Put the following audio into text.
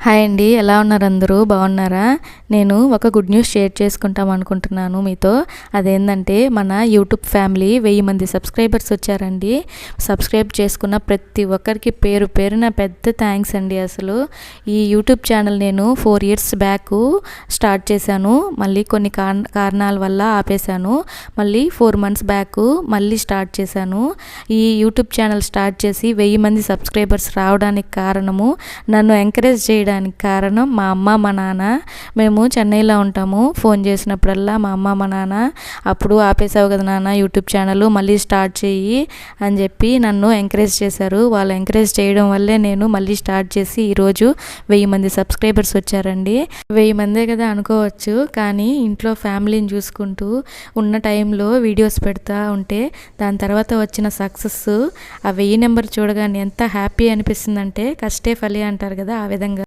Hi అండి, ఎలా ఉన్నారు అందరూ? బాగున్నారా? నేను ఒక గుడ్ న్యూస్ షేర్ చేసుకుంటాం అనుకుంటున్నాను మీతో. అదేంటంటే మన యూట్యూబ్ ఫ్యామిలీ 1000 మంది సబ్స్క్రైబర్స్ వచ్చారండి. సబ్స్క్రైబ్ చేసుకున్న ప్రతి ఒక్కరికి పేరు పేరున పెద్ద థ్యాంక్స్ అండి. అసలు ఈ యూట్యూబ్ ఛానల్ నేను 4 ఇయర్స్ బ్యాక్ స్టార్ట్ చేశాను. మళ్ళీ కొన్ని కారణాల వల్ల ఆపేశాను. మళ్ళీ 4 మంత్స్ బ్యాక్ మళ్ళీ స్టార్ట్ చేశాను. ఈ యూట్యూబ్ ఛానల్ స్టార్ట్ చేసి 1000 మంది సబ్స్క్రైబర్స్ రావడానికి కారణము, నన్ను ఎంకరేజ్ చేయడానికి కారణం మా అమ్మ మా నాన్న. మేము చెన్నైలో ఉంటాము. ఫోన్ చేసినప్పుడల్లా మా అమ్మ మా నాన్న అప్పుడు ఆపేసావు కదా నాన్న యూట్యూబ్ ఛానల్, మళ్ళీ స్టార్ట్ చెయ్యి అని చెప్పి నన్ను ఎంకరేజ్ చేశారు. వాళ్ళు ఎంకరేజ్ చేయడం వల్లే నేను మళ్ళీ స్టార్ట్ చేసి ఈరోజు 1000 మంది సబ్స్క్రైబర్స్ వచ్చారండి. 1000 మందే కదా అనుకోవచ్చు, కానీ ఇంట్లో ఫ్యామిలీని చూసుకుంటూ ఉన్న టైంలో వీడియోస్ పెడతా ఉంటే దాని తర్వాత వచ్చిన సక్సెస్, ఆ 1000 నెంబర్ చూడగానే ఎంత హ్యాపీ అనిపిస్తుందంటే కష్టే ఫలి అంటారు కదా, ఆ విధంగా